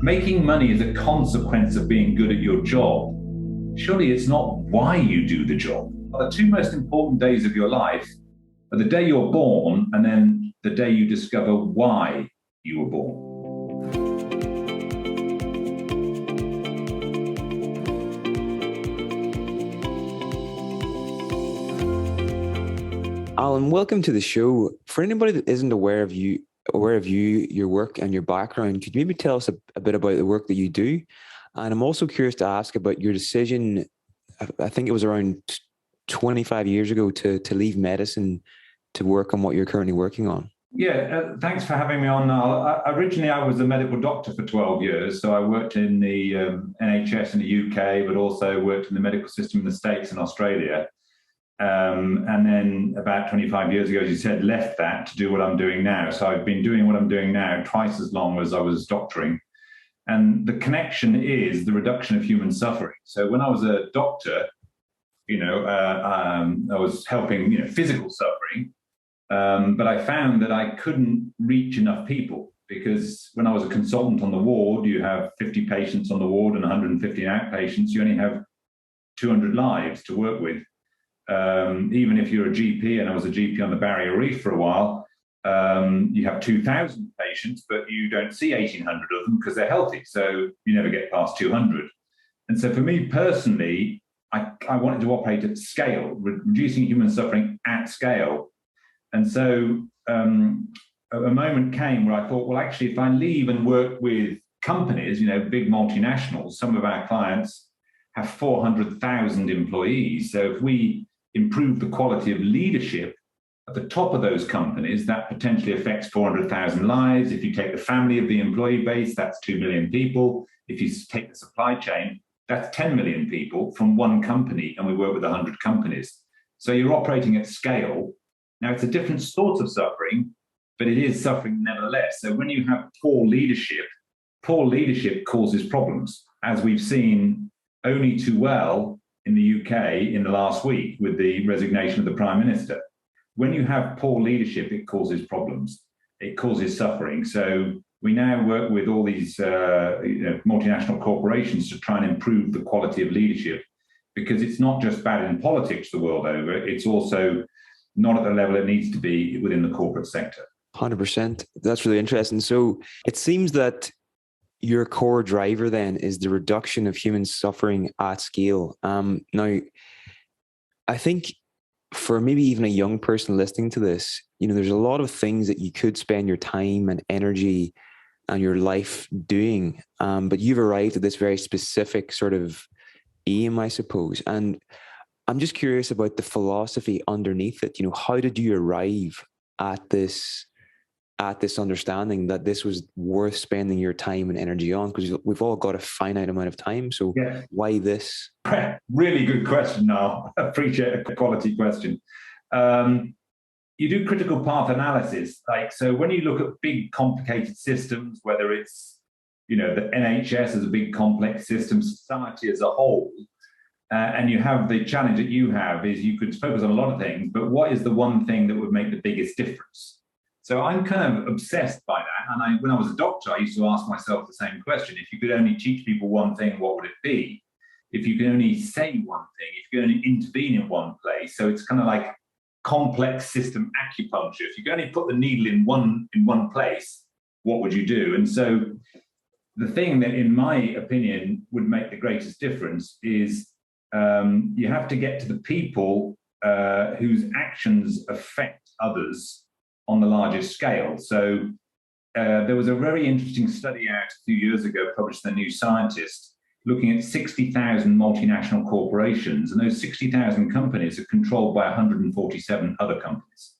making money is a consequence of being good at your job. Surely it's not why you do the job. The two most important days of your life are the day you're born and then the day you discover why you were born. Alan, welcome to the show. For anybody that isn't aware of you, your work and your background, could you maybe tell us a bit about the work that you do? And I'm also curious to ask about your decision, I think it was around 25 years ago, to leave medicine to work on what you're currently working on. Yeah, thanks for having me on. Originally, I was a medical doctor for 12 years. So I worked in the NHS in the UK, but also worked in the medical system in the States and Australia. And then about 25 years ago, as you said, left that to do what I'm doing now. So I've been doing what I'm doing now twice as long as I was doctoring. And the connection is the reduction of human suffering. So when I was a doctor, I was helping, physical suffering. But I found that I couldn't reach enough people because when I was a consultant on the ward, you have 50 patients on the ward and 150 outpatients. You only have 200 lives to work with. Even if you're a GP, and I was a GP on the Barrier Reef for a while, you have 2,000 patients, but you don't see 1,800 of them because they're healthy. So you never get past 200. And so for me personally, I wanted to operate at scale, reducing human suffering at scale. And so a moment came where I thought, well, actually, if I leave and work with companies, big multinationals, some of our clients have 400,000 employees. So if we improve the quality of leadership at the top of those companies, that potentially affects 400,000 lives. If you take the family of the employee base, that's 2 million people. If you take the supply chain, that's 10 million people from one company, and we work with 100 companies. So you're operating at scale. Now, it's a different sort of suffering, but it is suffering nevertheless. So when you have poor leadership causes problems, as we've seen only too well in the UK in the last week with the resignation of the Prime Minister. When you have poor leadership, it causes problems. It causes suffering. So we now work with all these multinational corporations to try and improve the quality of leadership, because it's not just bad in politics the world over, it's also not at the level it needs to be within the corporate sector. 100%. That's really interesting. So it seems that your core driver then is the reduction of human suffering at scale. Now, I think for maybe even a young person listening to this, there's a lot of things that you could spend your time and energy and your life doing, but you've arrived at this very specific sort of aim, I suppose. And I'm just curious about the philosophy underneath it. How did you arrive at this understanding that this was worth spending your time and energy on? Because we've all got a finite amount of time. So yeah. Why this? Really good question, Niall. I appreciate a quality question. You do critical path analysis. So when you look at big complicated systems, whether it's, the NHS as a big complex system, society as a whole, and you have the challenge that you have is you could focus on a lot of things, but what is the one thing that would make the biggest difference? So I'm kind of obsessed by that. And when I was a doctor, I used to ask myself the same question. If you could only teach people one thing, what would it be? If you could only say one thing, if you could only intervene in one place. So it's kind of like complex system acupuncture. If you could only put the needle in one place, what would you do? And so the thing that, in my opinion, would make the greatest difference is you have to get to the people whose actions affect others on the largest scale. So there was a very interesting study out a few years ago published in The New Scientist looking at 60,000 multinational corporations, and those 60,000 companies are controlled by 147 other companies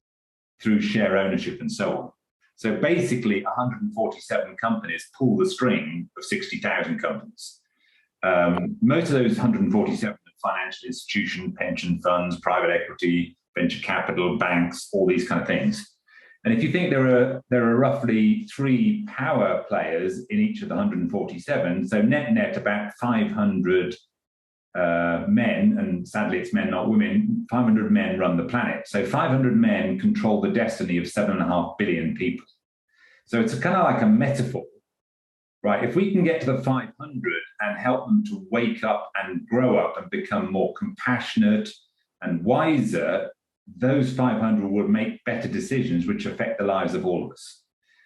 through share ownership and so on. So basically 147 companies pull the string of 60,000 companies. Most of those 147 are financial institutions, pension funds, private equity, venture capital, banks, all these kind of things. And if you think there are roughly 3 power players in each of the 147, so net about 500 men, and sadly it's men, not women, 500 men run the planet. So 500 men control the destiny of 7.5 billion people. So it's kind of like a metaphor right, if we can get to the 500 and help them to wake up and grow up and become more compassionate and wiser, those 500 would make better decisions which affect the lives of all of us.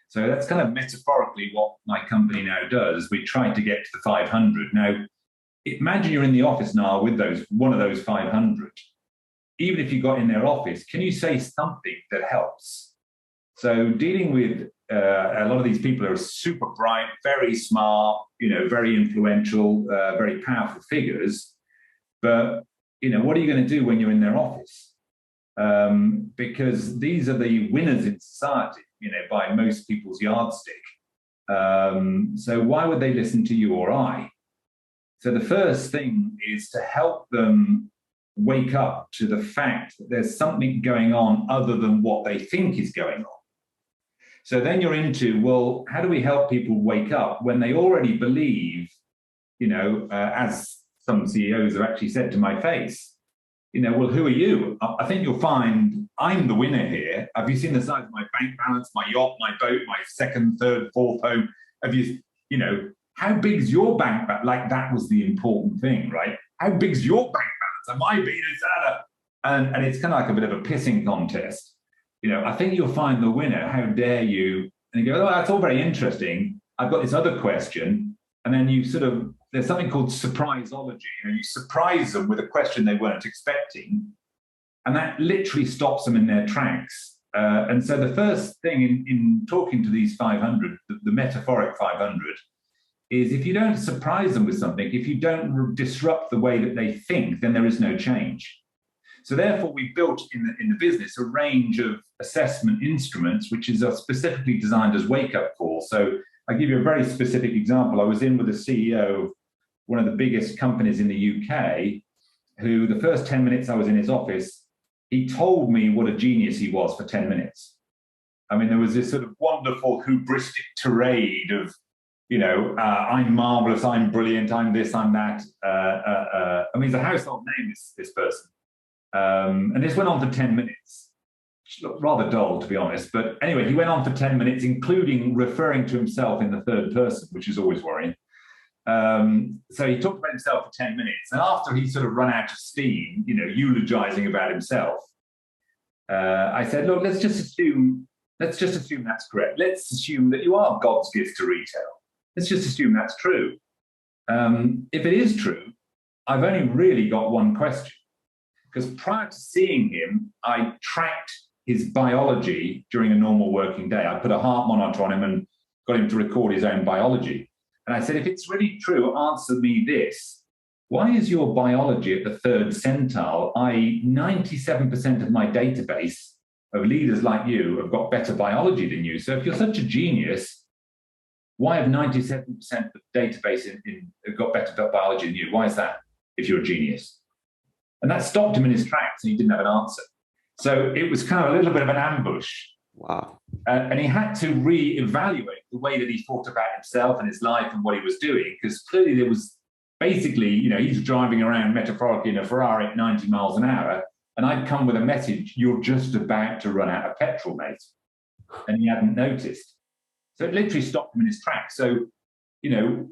So that's kind of metaphorically what my company now does. We try to get to the 500. Now, imagine you're in the office now with one of those 500. Even if you got in their office, can you say something that helps? So dealing with a lot of these people are super bright, very smart, very influential, very powerful figures. But, what are you going to do when you're in their office? Because these are the winners in society, by most people's yardstick. So why would they listen to you or I? So the first thing is to help them wake up to the fact that there's something going on other than what they think is going on. So then you're into, well, how do we help people wake up when they already believe, as some CEOs have actually said to my face, well, who are you? I think you'll find I'm the winner here. Have you seen the size of my bank balance, my yacht, my boat, my second, third, fourth home? Have you, how big's your bank balance? Like, that was the important thing, right? How big's your bank balance? Am I being and it's kind of like a bit of a pissing contest. I think you'll find the winner. How dare you? And you go, oh, that's all very interesting. I've got this other question. And then you there's something called surpriseology. You surprise them with a question they weren't expecting. And that literally stops them in their tracks. And so the first thing in talking to these 500, the metaphoric 500, is if you don't surprise them with something, if you don't disrupt the way that they think, then there is no change. So therefore, we built in the business a range of assessment instruments, which is specifically designed as wake-up calls. So I'll give you a very specific example. I was in with the CEO of one of the biggest companies in the UK, who the first 10 minutes I was in his office, he told me what a genius he was for 10 minutes. I mean, there was this sort of wonderful hubristic tirade of, I'm marvelous, I'm brilliant, I'm this, I'm that. I mean, he's a household name, this person. And this went on for 10 minutes. Rather dull, to be honest. But anyway, he went on for 10 minutes, including referring to himself in the third person, which is always worrying. So he talked about himself for 10 minutes. And after he sort of run out of steam, eulogizing about himself, I said, look, let's just assume that's correct. Let's assume that you are God's gift to retail. Let's just assume that's true. If it is true, I've only really got one question. Because prior to seeing him, I tracked his biology during a normal working day. I put a heart monitor on him and got him to record his own biology. And I said, if it's really true, answer me this. Why is your biology at the third centile, i.e. 97% of my database of leaders like you have got better biology than you? So if you're such a genius, why have 97% of the database have got better biology than you? Why is that, if you're a genius? And that stopped him in his tracks, and he didn't have an answer. So it was kind of a little bit of an ambush. Wow. And he had to reevaluate the way that he thought about himself and his life and what he was doing, because clearly there was basically, he's driving around metaphorically in a Ferrari at 90 miles an hour, and I'd come with a message, you're just about to run out of petrol, mate. And he hadn't noticed. So it literally stopped him in his tracks. So,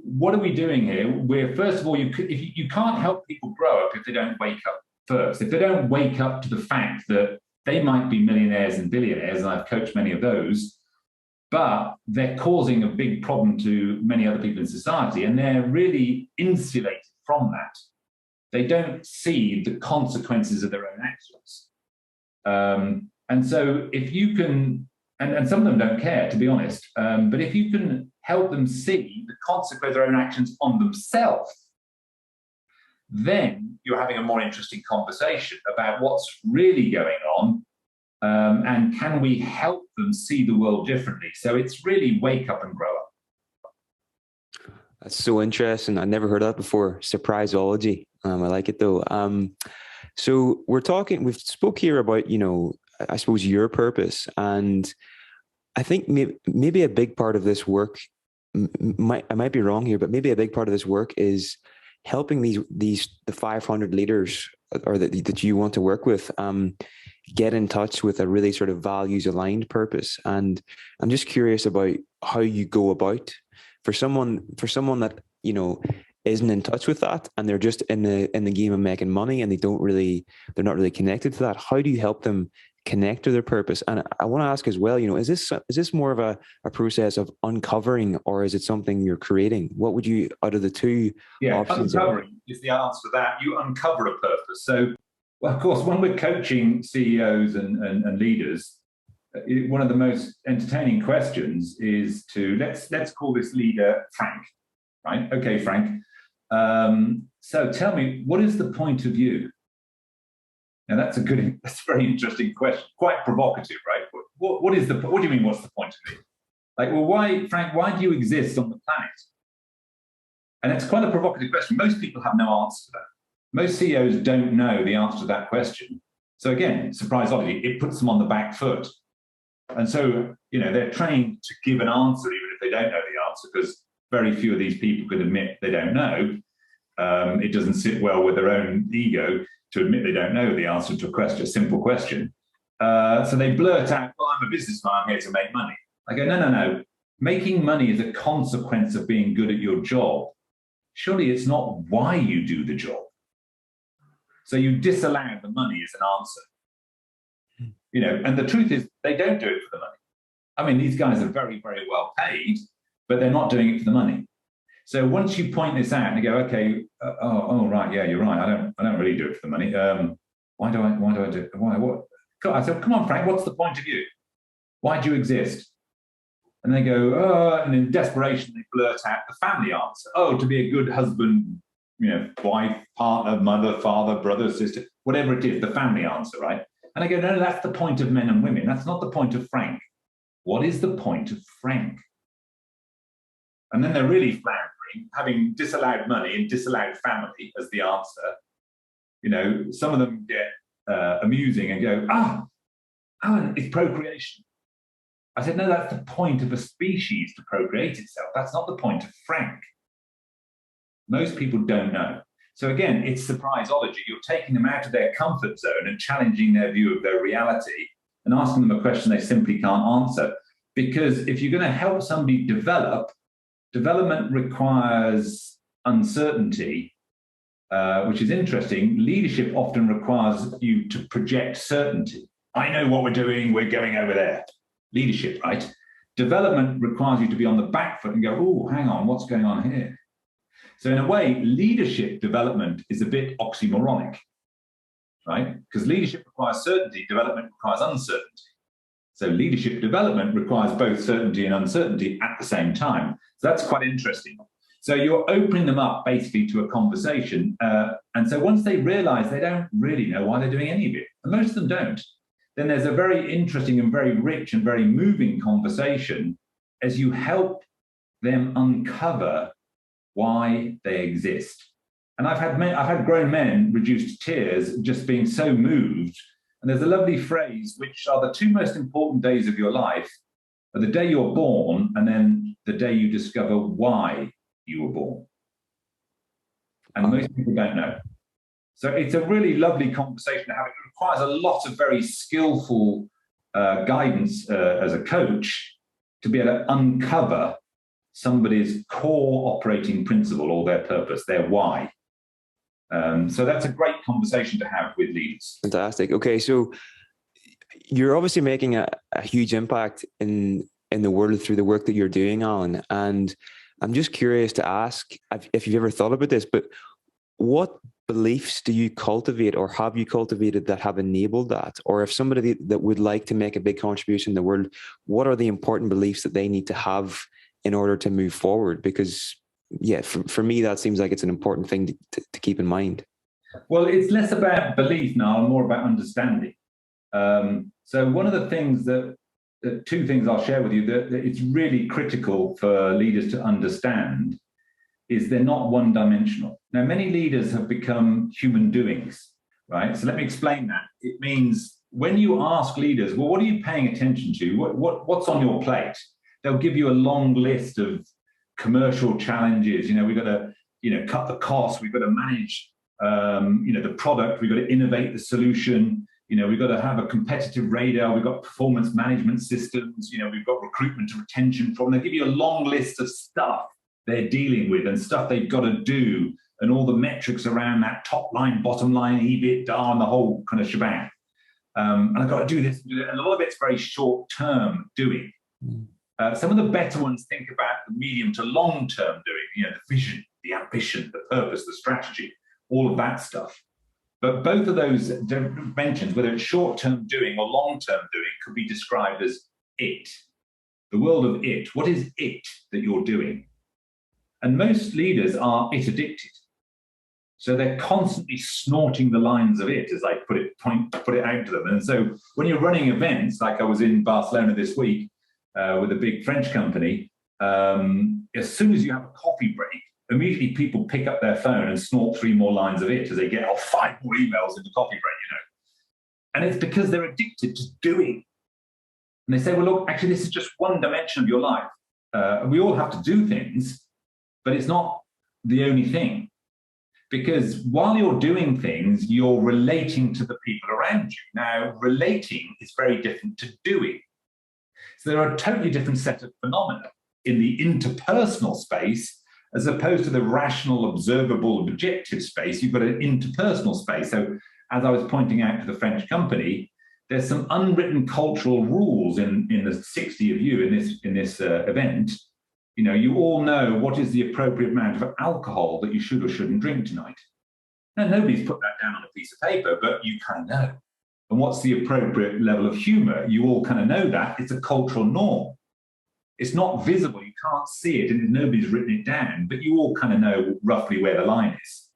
what are we doing here? We're, first of all, you can't help people grow up if they don't wake up first. If they don't wake up to the fact that they might be millionaires and billionaires, and I've coached many of those, but they're causing a big problem to many other people in society, and they're really insulated from that. They don't see the consequences of their own actions. And so if you can, and some of them don't care, to be honest, but if you can help them see the consequence of their own actions on themselves, then you're having a more interesting conversation about what's really going on, and can we help them see the world differently. So it's really wake up and grow up. That's so interesting. I never heard of that before. Surpriseology. I like it though. So we've spoke here about, I suppose your purpose. And I think maybe a big part of this work, I might be wrong here, but maybe a big part of this work is helping the 500 leaders or that you want to work with get in touch with a really sort of values aligned purpose. And I'm just curious about how you go about someone that, you know, isn't in touch with that, and they're just in the game of making money, and they're not really connected to that, how do you help them connect to their purpose? And I want to ask as well, you know, is this more of a process of uncovering, or is it something you're creating? What would you, out of the two options? Uncovering is the answer to that. You uncover a purpose. So, well, of course, when we're coaching CEOs and leaders, one of the most entertaining questions is to let's call this leader Frank, right? Okay, Frank. So tell me, what is the point of you? Now that's a very interesting question, quite provocative, right? What do you mean? What's the point of me? Like, well, why, Frank? Why do you exist on the planet? And it's quite a provocative question. Most people have no answer to that. Most CEOs don't know the answer to that question. So again, surpriseology, it puts them on the back foot. And so, you know, they're trained to give an answer, even if they don't know the answer, because very few of these people can admit they don't know. It doesn't sit well with their own ego to admit they don't know the answer to a simple question. So they blurt out, well, I'm a businessman, I'm here to make money. I go, no. Making money is a consequence of being good at your job. Surely it's not why you do the job. So you disallow the money as an answer. You know, and the truth is they don't do it for the money. I mean, these guys are very, very well paid, but they're not doing it for the money. So once you point this out and you go, okay, right, yeah, you're right. I don't really do it for the money. Why do I do it? What? I said, come on, Frank, what's the point of you? Why do you exist? And they go, and in desperation, they blurt out the family answer. Oh, to be a good husband, you know, wife, partner, mother, father, brother, sister, whatever it is, the family answer, right? And I go, no, that's the point of men and women. That's not the point of Frank. What is the point of Frank? And then they're really floundering, having disallowed money and disallowed family as the answer. You know, some of them get amusing and go, Alan, it's procreation. I said, no, that's the point of a species, to procreate itself. That's not the point of Frank. Most people don't know. So again, it's surpriseology. You're taking them out of their comfort zone and challenging their view of their reality and asking them a question they simply can't answer. Because if you're going to help somebody development requires uncertainty, which is interesting. Leadership often requires you to project certainty. I know what we're doing, we're going over there. Leadership, right? Development requires you to be on the back foot and go, oh, hang on, what's going on here? So in a way, leadership development is a bit oxymoronic, right? Because leadership requires certainty, development requires uncertainty. So leadership development requires both certainty and uncertainty at the same time. So that's quite interesting. So you're opening them up basically to a conversation. And so once they realize they don't really know why they're doing any of it, and most of them don't, then there's a very interesting and very rich and very moving conversation as you help them uncover why they exist. And I've had grown men reduced to tears just being so moved. And there's a lovely phrase, which are the two most important days of your life, are the day you're born and then the day you discover why you were born. And most people don't know. So it's a really lovely conversation to have. It requires a lot of very skillful guidance as a coach to be able to uncover somebody's core operating principle or their purpose, their why. So that's a great conversation to have with leaders. Fantastic. Okay, so you're obviously making a huge impact in the world through the work that you're doing, Alan. And I'm just curious to ask if you've ever thought about this, but what beliefs do you cultivate or have you cultivated that have enabled that? Or if somebody that would like to make a big contribution in the world, what are the important beliefs that they need to have in order to move forward? Because yeah, for me, that seems like it's an important thing to keep in mind. Well, it's less about belief now and more about understanding. So one of the things two things I'll share with you that it's really critical for leaders to understand is they're not one-dimensional. Now, many leaders have become human doings, right? So let me explain that. It means when you ask leaders, well, what are you paying attention to? What's on your plate? They'll give you a long list of commercial challenges. We've got to, cut the costs. We've got to manage, the product. We've got to innovate the solution. We've got to have a competitive radar. We've got performance management systems. We've got recruitment and retention problem. They give you a long list of stuff they're dealing with and stuff they've got to do and all the metrics around that top line, bottom line, EBITDA and the whole kind of shebang. And I've got to do this and do that. And a lot of it's very short-term doing. Some of the better ones think about the medium to long-term doing, the vision, the ambition, the purpose, the strategy, all of that stuff. But both of those dimensions, whether it's short-term doing or long-term doing, could be described as it, the world of it. What is it that you're doing? And most leaders are it addicted. So they're constantly snorting the lines of it, as I put it out to them. And so when you're running events, like I was in Barcelona this week with a big French company, as soon as you have a coffee break, immediately people pick up their phone and snort 3 more lines of it as they get 5 more emails in the coffee break, And it's because they're addicted to doing. And they say, well, look, actually, this is just one dimension of your life. We all have to do things, but it's not the only thing. Because while you're doing things, you're relating to the people around you. Now, relating is very different to doing. So there are a totally different set of phenomena in the interpersonal space, as opposed to the rational, observable, objective space. You've got an interpersonal space. So as I was pointing out to the French company, there's some unwritten cultural rules in the 60 of you in this event. You all know what is the appropriate amount of alcohol that you should or shouldn't drink tonight. Now, nobody's put that down on a piece of paper, but you kind of know. And what's the appropriate level of humor? You all kind of know that. It's a cultural norm. It's not visible. You can't see it, and nobody's written it down, but you all kind of know roughly where the line is.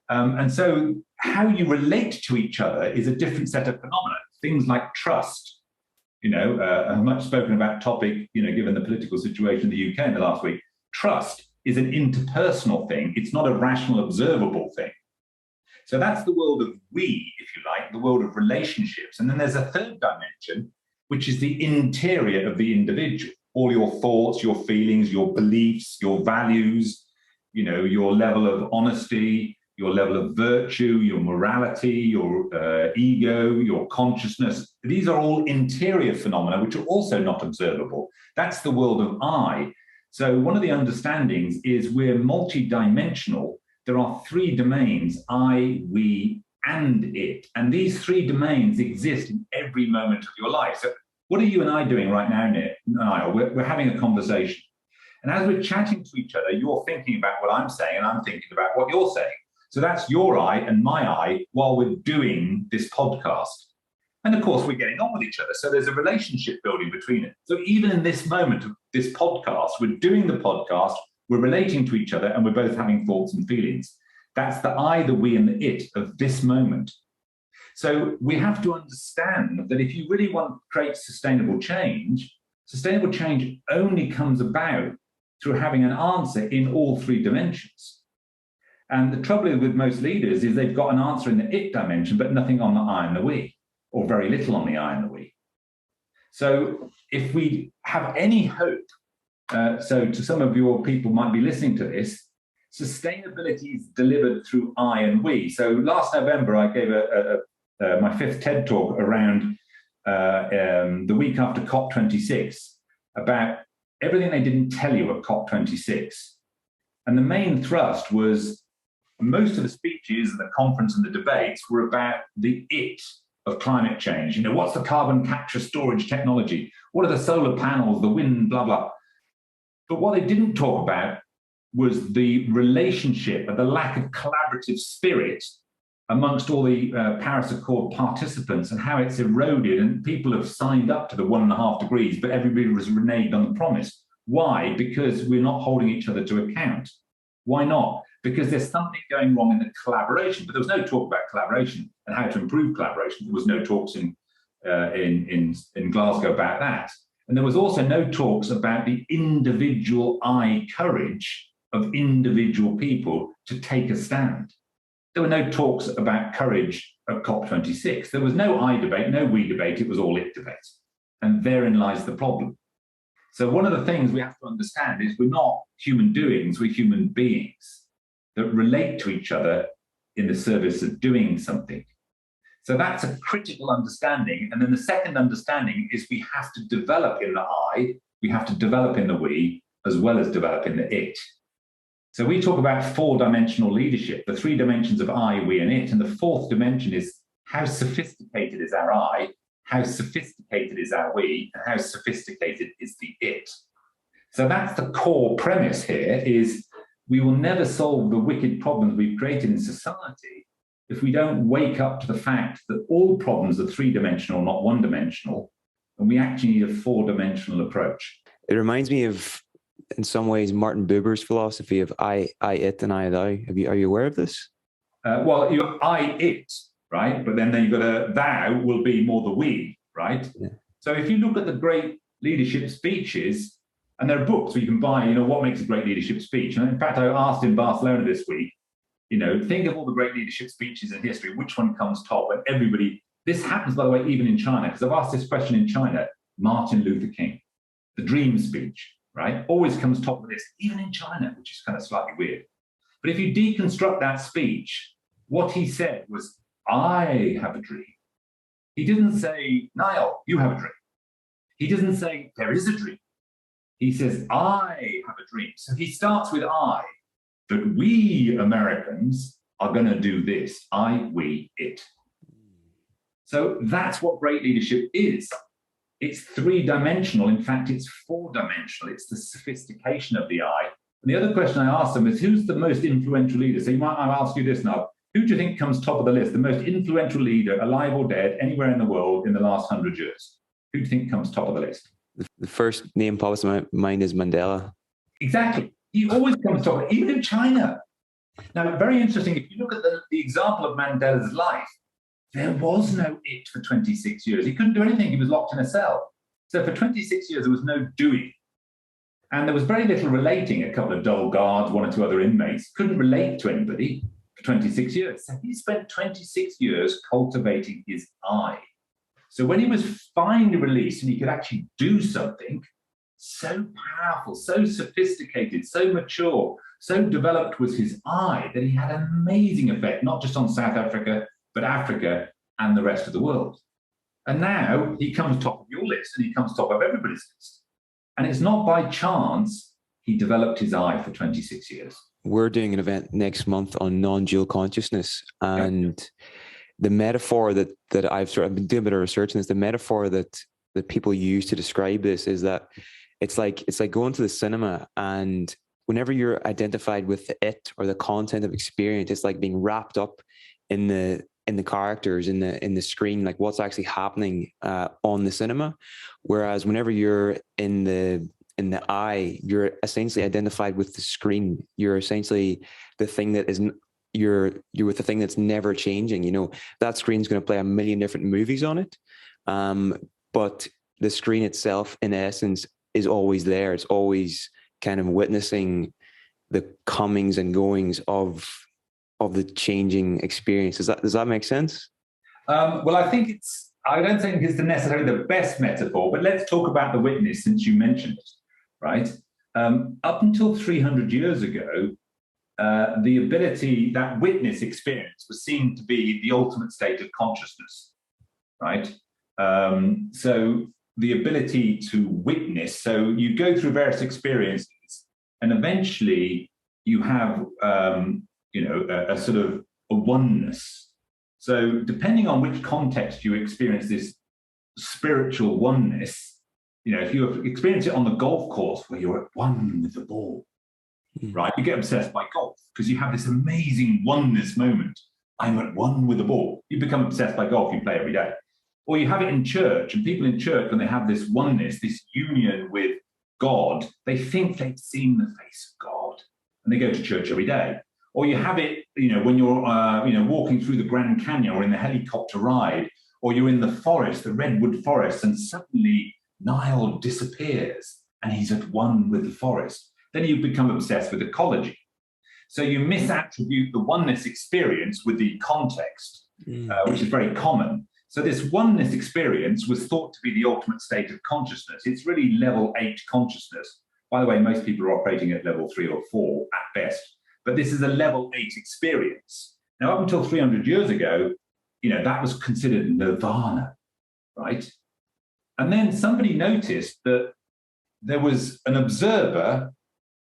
And so how you relate to each other is a different set of phenomena. Things like trust. A much spoken about topic, given the political situation in the UK in the last week. Trust is an interpersonal thing. It's not a rational, observable thing. So that's the world of we, if you like, the world of relationships. And then there's a third dimension, which is the interior of the individual. All your thoughts, your feelings, your beliefs, your values, your level of honesty, your level of virtue, your morality, your ego, your consciousness. These are all interior phenomena, which are also not observable. That's the world of I. So one of the understandings is we're multidimensional. There are 3 domains, I, we, and it. And these 3 domains exist in every moment of your life. So what are you and I doing right now, Nick? We're having a conversation. And as we're chatting to each other, you're thinking about what I'm saying, and I'm thinking about what you're saying. So that's your I and my I while we're doing this podcast. And of course, we're getting on with each other. So there's a relationship building between it. So even in this moment of this podcast, we're doing the podcast, we're relating to each other, and we're both having thoughts and feelings. That's the I, the we, and the it of this moment. So we have to understand that if you really want to create sustainable change only comes about through having an answer in all 3 dimensions. And the trouble with most leaders is they've got an answer in the it dimension, but nothing on the I and the we, or very little on the I and the we. So if we have any hope, so to some of your people might be listening to this, sustainability is delivered through I and we. So last November, I gave my 5th TED talk around the week after COP26 about everything they didn't tell you at COP26. And the main thrust was most of the speeches and the conference and the debates were about the it of climate change. What's the carbon capture storage technology? What are the solar panels, the wind, blah, blah. But what they didn't talk about was the relationship and the lack of collaborative spirit amongst all the Paris Accord participants and how it's eroded, and people have signed up to the 1.5 degrees, but everybody was reneged on the promise. Why? Because we're not holding each other to account. Why not? Because there's something going wrong in the collaboration. But there was no talk about collaboration and how to improve collaboration. There was no talks in Glasgow about that. And there was also no talks about the individual courage of individual people to take a stand. There were no talks about courage at COP26. There was no I debate, no we debate, it was all it debate. And therein lies the problem. So one of the things we have to understand is we're not human doings, we're human beings that relate to each other in the service of doing something. So that's a critical understanding. And then the second understanding is we have to develop in the I, we have to develop in the we, as well as develop in the it. So we talk about four-dimensional leadership, the three dimensions of I, we, and it. And the fourth dimension is how sophisticated is our I, how sophisticated is our we, and how sophisticated is the it. So that's the core premise here, is we will never solve the wicked problems we've created in society if we don't wake up to the fact that all problems are three-dimensional, not one-dimensional, and we actually need a four-dimensional approach. It reminds me of, in some ways, Martin Buber's philosophy of I, it, and I, thou. Are you aware of this? Well, you're I, it, right? But then you've got a thou will be more the we, right? Yeah. So if you look at the great leadership speeches, and there are books where you can buy, what makes a great leadership speech. And in fact, I asked in Barcelona this week, think of all the great leadership speeches in history, which one comes top? And everybody, this happens, by the way, even in China, because I've asked this question in China, Martin Luther King, the dream speech, right? Always comes top of the list, even in China, which is kind of slightly weird. But if you deconstruct that speech, what he said was, I have a dream. He didn't say, Niall, you have a dream. He doesn't say, there is a dream. He says, I have a dream. So he starts with I, that we Americans are going to do this. I, we, it. So that's what great leadership is. It's three-dimensional. In fact, it's four-dimensional. It's the sophistication of the I. And the other question I asked them is, who's the most influential leader? So I'll ask you this now. Who do you think comes top of the list? The most influential leader, alive or dead, anywhere in the world in the last 100 years? Who do you think comes top of the list? The first name pops to my mind is Mandela. Exactly. He always comes top, even in China. Now, very interesting, if you look at the example of Mandela's life, there was no it for 26 years. He couldn't do anything. He was locked in a cell. So for 26 years, there was no doing. And there was very little relating. A couple of dull guards, one or two other inmates, couldn't relate to anybody for 26 years. So he spent 26 years cultivating his I. So when he was finally released and he could actually do something, so powerful, so sophisticated, so mature, so developed was his I that he had an amazing effect, not just on South Africa, but Africa and the rest of the world. And now he comes top of your list and he comes top of everybody's list. And it's not by chance he developed his I for 26 years. We're doing an event next month on non-dual consciousness. And the metaphor that I've been doing a bit of research on this, the metaphor that people use to describe this is that it's like going to the cinema, and whenever you're identified with the it or the content of experience, it's like being wrapped up in the characters in the screen, like what's actually happening on the cinema. Whereas whenever you're in the I, you're essentially identified with the screen. You're essentially the thing that isn't. You're with the thing that's never changing. That screen's going to play a million different movies on it, but the screen itself, in essence, is always there. It's always kind of witnessing the comings and goings of the changing experience. Does that make sense? Well, I don't think it's necessarily the best metaphor, but let's talk about the witness, since you mentioned it, right? Up until 300 years ago, the ability, that witness experience was seen to be the ultimate state of consciousness, right? So the ability to witness, so you go through various experiences and eventually you have, a sort of a oneness. So depending on which context you experience this spiritual oneness, if you experience it on the golf course where you're at one with the ball, right? You get obsessed by golf because you have this amazing oneness moment. I'm at one with the ball. You become obsessed by golf, you play every day. Or you have it in church, and people in church, when they have this oneness, this union with God, they think they've seen the face of God, and they go to church every day. Or you have it, when you're, walking through the Grand Canyon or in the helicopter ride, or you're in the forest, the redwood forest, and suddenly Niall disappears and he's at one with the forest. Then you become obsessed with ecology. So you misattribute the oneness experience with the context, which is very common. So this oneness experience was thought to be the ultimate state of consciousness. It's really level 8 consciousness. By the way, most people are operating at level 3 or 4 at best. But this is a level 8 experience. Now, up until 300 years ago, that was considered nirvana, right? And then somebody noticed that there was an observer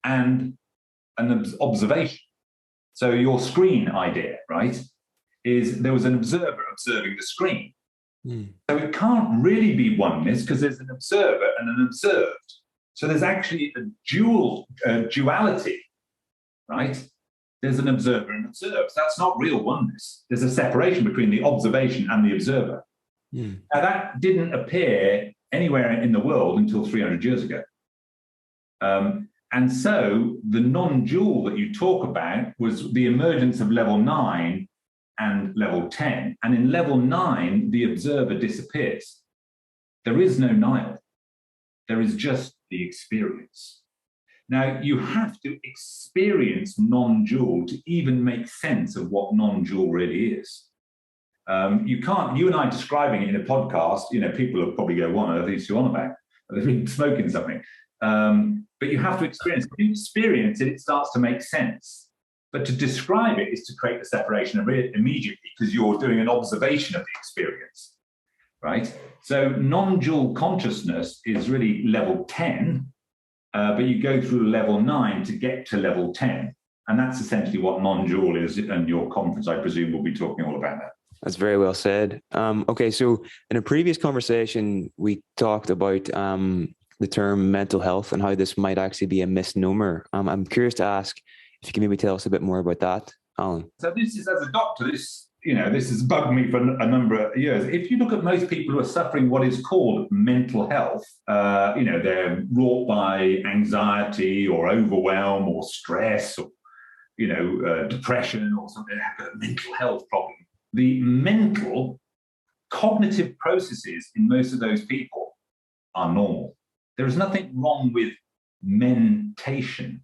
and an observation. So your screen idea, right, is there was an observer observing the screen. So it can't really be oneness because there's an observer and an observed. So there's actually a duality, right? There's an observer and observed. That's not real oneness. There's a separation between the observation and the observer. Now that didn't appear anywhere in the world until 300 years ago. And so the non-dual that you talk about was the emergence of level 9 and level 10. And in level 9, the observer disappears. There is no Nile. There is just the experience. Now, you have to experience non-dual to even make sense of what non-dual really is. You can't, you and I describing it in a podcast, people will probably go, what on earth is you on about? They've been smoking something. But you have to experience it. When you experience it, it starts to make sense. But to describe it is to create the separation immediately because you're doing an observation of the experience, right? So non-dual consciousness is really level 10, but you go through level 9 to get to level 10. And that's essentially what non-dual is. And your conference, I presume, will be talking all about that. That's very well said. Okay, so in a previous conversation, we talked about the term mental health and how this might actually be a misnomer. I'm curious to ask if you can maybe tell us a bit more about that, Alan. So this is, as a doctor, this has bugged me for a number of years. If you look at most people who are suffering what is called mental health, they're wrought by anxiety or overwhelm or stress or, depression or something, they have a mental health problem. The mental cognitive processes in most of those people are normal. There is nothing wrong with mentation.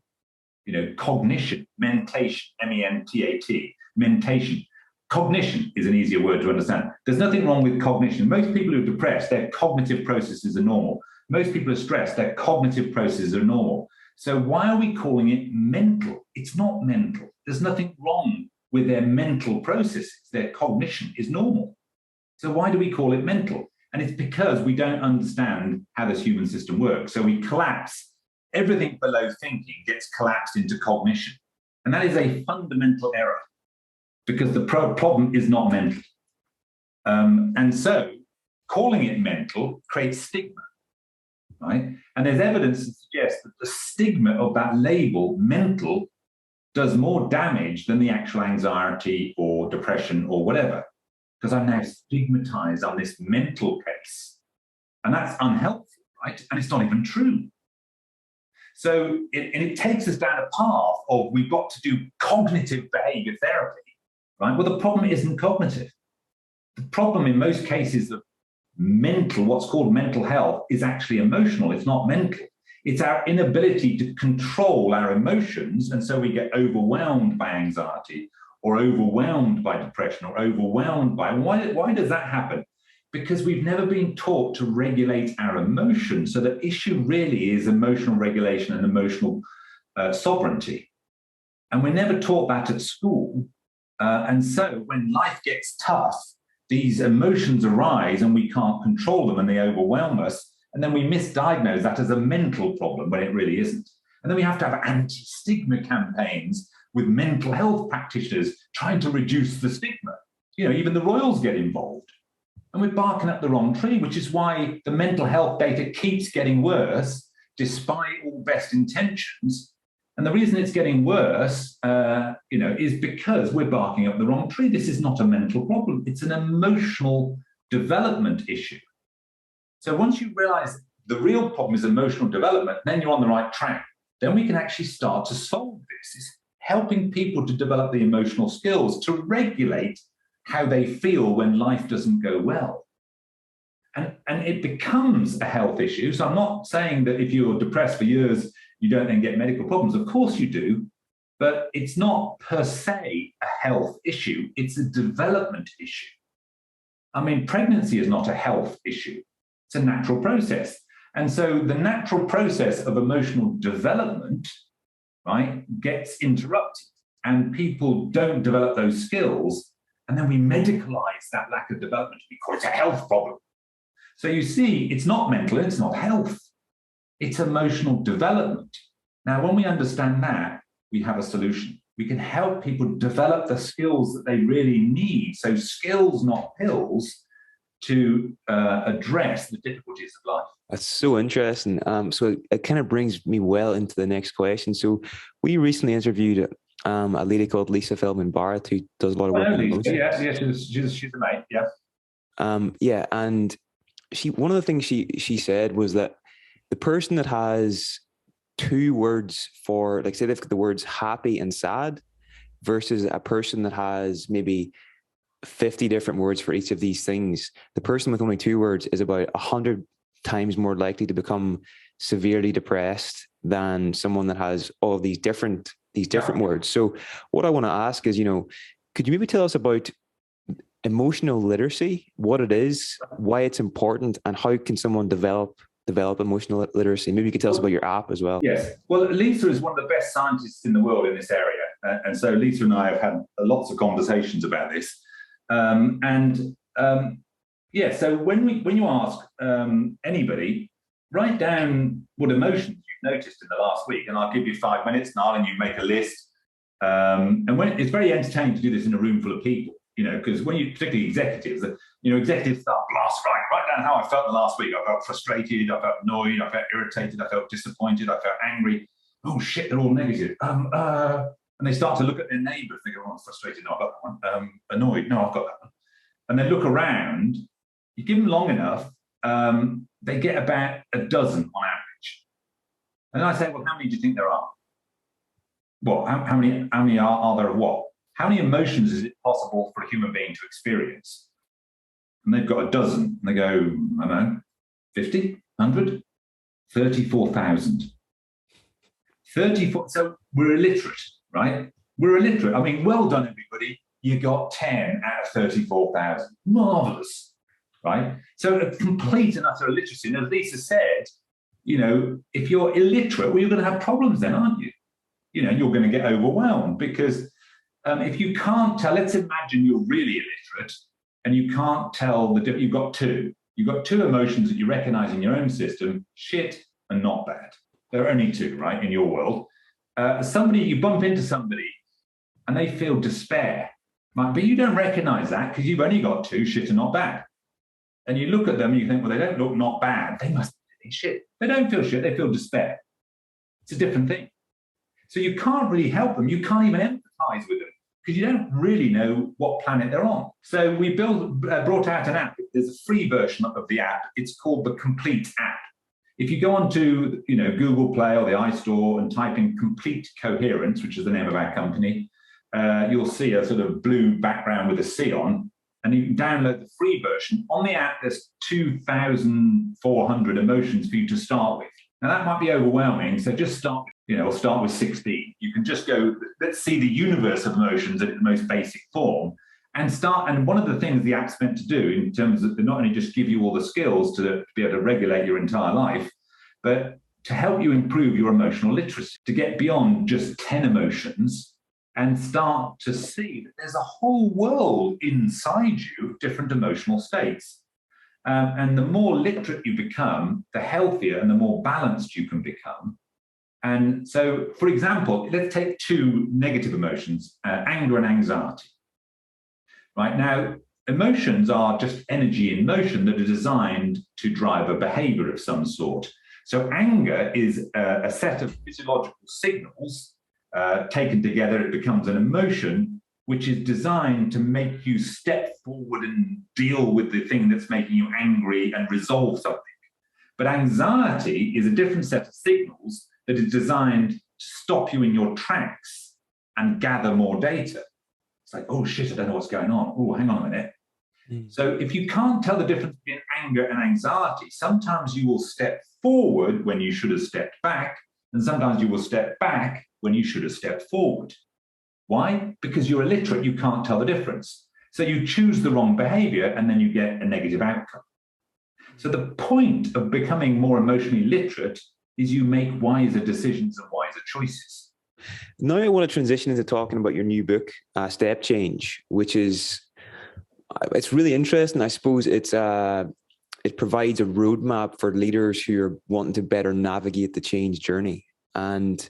Cognition, mentation, M-E-N-T-A-T, mentation. Cognition is an easier word to understand. There's nothing wrong with cognition. Most people who are depressed, their cognitive processes are normal. Most people who are stressed, their cognitive processes are normal. So why are we calling it mental? It's not mental. There's nothing wrong with their mental processes. Their cognition is normal. So why do we call it mental? And it's because we don't understand how this human system works. So we collapse. Everything below thinking gets collapsed into cognition. And that is a fundamental error because the problem is not mental. And so calling it mental creates stigma, right? And there's evidence to suggest that the stigma of that label, mental, does more damage than the actual anxiety or depression or whatever, because I'm now stigmatized on this mental case. And that's unhelpful, right? And it's not even true. So it takes us down a path of we've got to do cognitive behavior therapy, right? Well, the problem isn't cognitive. The problem in most cases of mental, what's called mental health, is actually emotional. It's not mental. It's our inability to control our emotions. And so we get overwhelmed by anxiety or overwhelmed by depression or overwhelmed by, why does that happen? Because we've never been taught to regulate our emotions. So the issue really is emotional regulation and emotional sovereignty. And we're never taught that at school. And so when life gets tough, these emotions arise and we can't control them and they overwhelm us. And then we misdiagnose that as a mental problem when it really isn't. And then we have to have anti-stigma campaigns with mental health practitioners trying to reduce the stigma. Even the royals get involved. And we're barking up the wrong tree, which is why the mental health data keeps getting worse, despite all best intentions. And the reason it's getting worse, is because we're barking up the wrong tree. This is not a mental problem. It's an emotional development issue. So once you realize the real problem is emotional development, then you're on the right track. Then we can actually start to solve this. It's helping people to develop the emotional skills to regulate how they feel when life doesn't go well. And it becomes a health issue. So I'm not saying that if you're depressed for years, you don't then get medical problems. Of course you do, but it's not per se a health issue. It's a development issue. I mean, pregnancy is not a health issue. It's a natural process. And so the natural process of emotional development, right, gets interrupted and people don't develop those skills. And then we medicalize that lack of development. We call it a health problem. So you see, it's not mental, it's not health. It's emotional development. Now, when we understand that, we have a solution. We can help people develop the skills that they really need. So skills, not pills, to address the difficulties of life. That's so interesting. So it kind of brings me well into the next question. So we recently interviewed a lady called Lisa Feldman Barrett, who does a lot of work on emotions. Yeah, she's a mate. Yeah. Yeah, and one of the things she said was that the person that has two words for, like, say they've got the words happy and sad, versus a person that has maybe 50 different words for each of these things, the person with only two words is about 100 times more likely to become severely depressed than someone that has all of these different words. So what I want to ask is, could you maybe tell us about emotional literacy, what it is, why it's important, and how can someone develop emotional literacy? Maybe you could tell us about your app as well. Yes. Well, Lisa is one of the best scientists in the world in this area. And so Lisa and I have had lots of conversations about this. So when you ask anybody, write down what emotions you've noticed in the last week, and I'll give you 5 minutes, Niall, and you make a list. And when it's very entertaining to do this in a room full of people, because when you, particularly executives, executives start blast, write down how I felt the last week. I felt frustrated, I felt annoyed, I felt irritated, I felt disappointed, I felt angry. Oh shit, they're all negative. And they start to look at their neighbours. They go, oh, I'm frustrated. No, I've got that one. Annoyed. No, I've got that one. And they look around. You give them long enough, they get about a dozen on average. And I say, well, how many do you think there are? Well, how many are there of what? How many emotions is it possible for a human being to experience? And they've got a dozen. And they go, I don't know, 50, 100, 34,000. 34. So we're illiterate, right? We're illiterate. I mean, well done, everybody. You got 10 out of 34,000. Marvelous, right? So a complete and utter illiteracy. And as Lisa said, if you're illiterate, well, you're going to have problems then, aren't you? You're going to get overwhelmed because if you can't tell, let's imagine you're really illiterate and you can't tell the difference. You've got two emotions that you recognize in your own system, shit and not bad. There are only two, right, in your world. You bump into somebody and they feel despair, right? But you don't recognize that because you've only got two, shit and not bad. And you look at them and you think, well, they don't look not bad. They must be shit. They don't feel shit. They feel despair. It's a different thing. So you can't really help them. You can't even empathize with them because you don't really know what planet they're on. So we brought out an app. There's a free version of the app. It's called the Complete app. If you go onto Google Play or the iStore and type in Complete Coherence, which is the name of our company, you'll see a sort of blue background with a C on, and you can download the free version. On the app, there's 2,400 emotions for you to start with. Now, that might be overwhelming, so just start with 16. You can just go, let's see the universe of emotions in its most basic form, and start. And one of the things the app's meant to do, in terms of not only just give you all the skills to be able to regulate your entire life, but to help you improve your emotional literacy, to get beyond just 10 emotions and start to see that there's a whole world inside you of different emotional states. And the more literate you become, the healthier and the more balanced you can become. And so, for example, let's take two negative emotions, anger and anxiety. Right now, emotions are just energy in motion that are designed to drive a behavior of some sort. So anger is a set of physiological signals taken together. It becomes an emotion which is designed to make you step forward and deal with the thing that's making you angry and resolve something. But anxiety is a different set of signals that is designed to stop you in your tracks and gather more data. It's like, oh shit, I don't know what's going on. Oh, hang on a minute. So if you can't tell the difference between anger and anxiety, sometimes you will step forward when you should have stepped back, and sometimes you will step back when you should have stepped forward. Why? Because you're illiterate, you can't tell the difference. So you choose the wrong behavior and then you get a negative outcome. So the point of becoming more emotionally literate is you make wiser decisions and wiser choices. Now I want to transition into talking about your new book, Step Change, which is, it's really interesting. I suppose it provides a roadmap for leaders who are wanting to better navigate the change journey. And,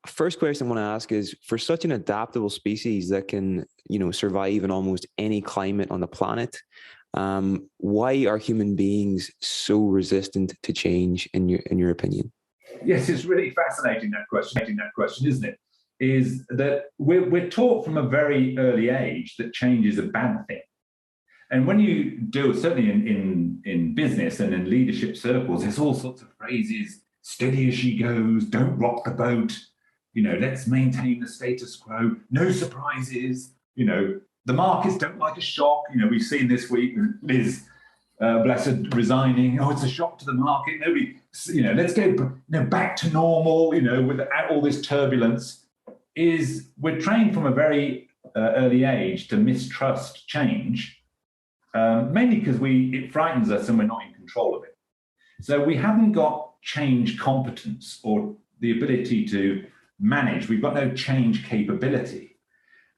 first question I want to ask is, for such an adaptable species that can, survive in almost any climate on the planet, why are human beings so resistant to change in your opinion? Yes, it's really fascinating, that question, isn't it? Is that we're taught from a very early age that change is a bad thing. And when you do, certainly in business and in leadership circles, there's all sorts of phrases: steady as she goes, don't rock the boat, let's maintain the status quo, no surprises, the markets don't like a shock. We've seen this week Liz, blessed, resigning. Oh, it's a shock to the market. Nobody, let's go back to normal, without all this turbulence. We're trained from a very early age to mistrust change, mainly because it frightens us and we're not in control of it. So we haven't got change competence or the ability to manage. We've got no change capability.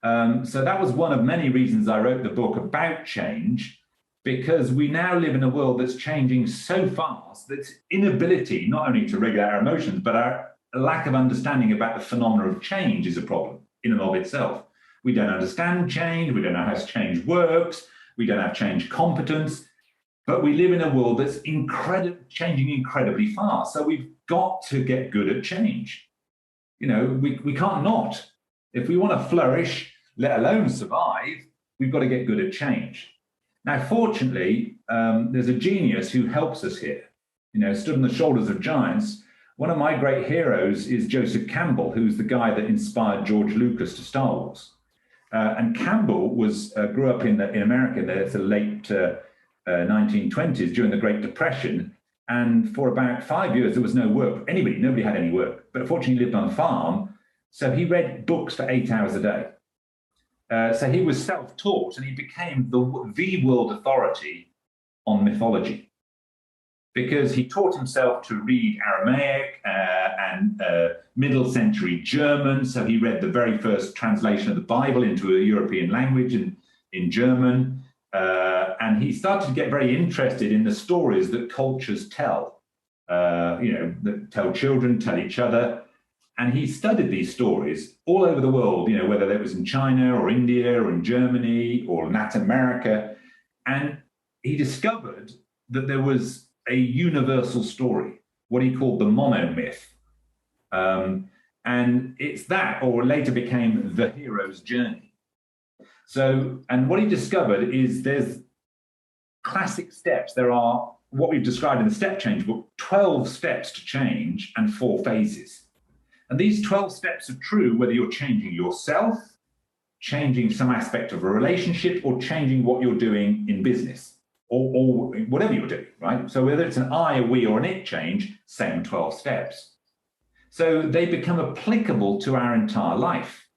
So that was one of many reasons I wrote the book about change, because we now live in a world that's changing so fast that inability not only to regulate our emotions, but our lack of understanding about the phenomena of change is a problem in and of itself. We don't understand change. We don't know how change works. We don't have change competence. But we live in a world that's changing incredibly fast. So we've got to get good at change. We can't not. If we want to flourish, let alone survive, we've got to get good at change. Now, fortunately, there's a genius who helps us here. Stood on the shoulders of giants. One of my great heroes is Joseph Campbell, who's the guy that inspired George Lucas to Star Wars. And Campbell grew up in America in the late 1920s during the Great Depression. And for about 5 years, there was no work. Nobody had any work. But fortunately, he lived on a farm. So he read books for 8 hours a day. So he was self-taught, and he became the world authority on mythology, because he taught himself to read Aramaic and middle century German. So he read the very first translation of the Bible into a European language in German. And he started to get very interested in the stories that cultures tell, that tell children, tell each other. And he studied these stories all over the world, whether it was in China or India or in Germany or Latin America. And he discovered that there was a universal story, what he called the monomyth. And it's that, or later became the hero's journey. So, and what he discovered is there's classic steps. There are what we've described in the step change book, 12 steps to change and 4 phases. And these 12 steps are true whether you're changing yourself, changing some aspect of a relationship, or changing what you're doing in business, or whatever you're doing, right? So whether it's an I, a we, or an it change, same 12 steps. So they become applicable to our entire life.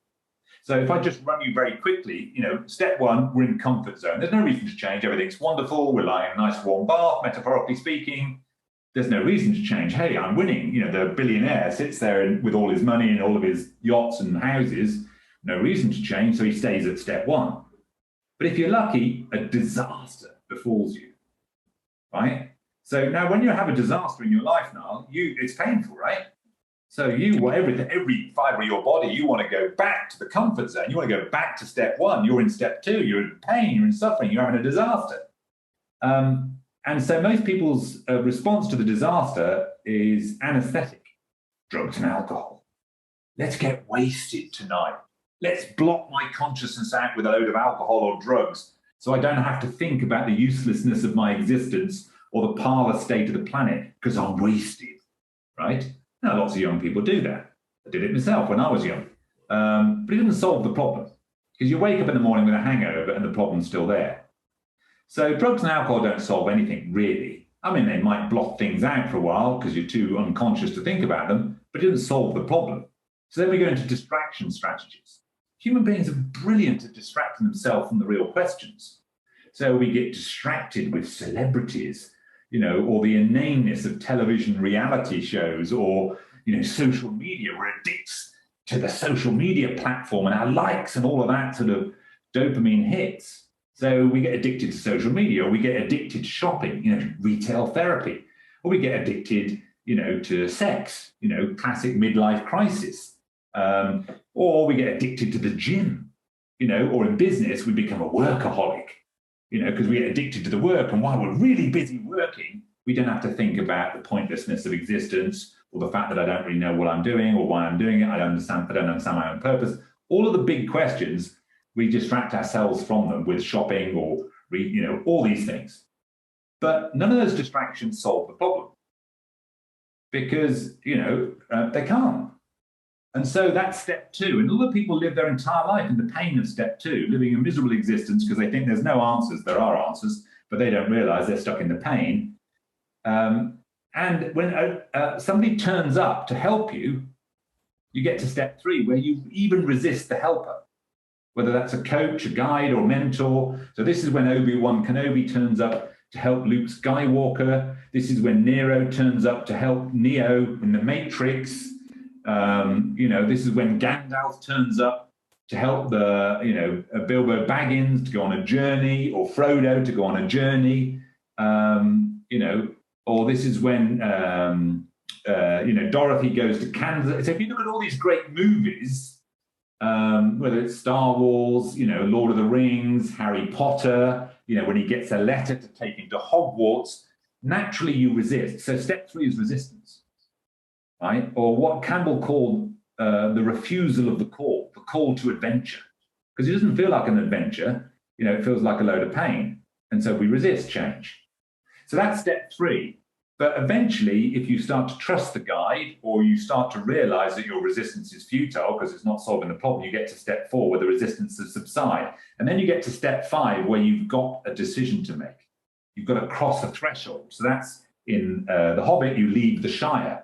So if I just run you very quickly, step 1, we're in comfort zone. There's no reason to change. Everything's wonderful. We're lying in a nice warm bath, metaphorically speaking. There's no reason to change. Hey, I'm winning. The billionaire sits there with all his money and all of his yachts and houses. No reason to change, so he stays at step 1. But if you're lucky, a disaster befalls you, right? So now when you have a disaster in your life now, it's painful, right? So every fiber of your body, you want to go back to the comfort zone. You want to go back to step 1. You're in step 2. You're in pain. You're in suffering. You're having a disaster. And so most people's response to the disaster is anesthetic, drugs and alcohol. Let's get wasted tonight. Let's block my consciousness out with a load of alcohol or drugs so I don't have to think about the uselessness of my existence or the parlous state of the planet because I'm wasted, right? Now, lots of young people do that. I did it myself when I was young. But it doesn't solve the problem, because you wake up in the morning with a hangover and the problem's still there. So drugs and alcohol don't solve anything, really. I mean, they might block things out for a while because you're too unconscious to think about them, but it doesn't solve the problem. So then we go into distraction strategies. Human beings are brilliant at distracting themselves from the real questions. So we get distracted with celebrities, or the inaneness of television reality shows, or, social media. We're addicted to the social media platform and our likes and all of that sort of dopamine hits. So we get addicted to social media, or we get addicted to shopping, retail therapy, or we get addicted, to sex, classic midlife crisis. Or we get addicted to the gym, or in business, we become a workaholic, because we get addicted to the work. And while we're really busy working, we don't have to think about the pointlessness of existence or the fact that I don't really know what I'm doing or why I'm doing it. I don't understand my own purpose. All of the big questions, we distract ourselves from them with shopping or, all these things. But none of those distractions solve the problem because, they can't. And so that's step 2. And a lot of people live their entire life in the pain of step 2, living a miserable existence because they think there's no answers. There are answers, but they don't realize they're stuck in the pain. And when somebody turns up to help you, you get to step 3, where you even resist the helper, whether that's a coach, a guide, or mentor. So this is when Obi-Wan Kenobi turns up to help Luke Skywalker. This is when Neo turns up to help Neo in the Matrix. This is when Gandalf turns up to help Bilbo Baggins to go on a journey, or Frodo to go on a journey, or this is when, Dorothy goes to Kansas. So if you look at all these great movies, whether it's Star Wars, Lord of the Rings, Harry Potter, when he gets a letter to take him to Hogwarts, naturally you resist. So step 3 is resistance, right? Or what Campbell called the refusal of the call to adventure, because it doesn't feel like an adventure, it feels like a load of pain. And so we resist change. So that's step 3. But eventually, if you start to trust the guide, or you start to realize that your resistance is futile because it's not solving the problem, you get to step 4 where the resistance has subsided. And then you get to step 5 where you've got a decision to make. You've got to cross a threshold. So that's in The Hobbit, you leave the Shire,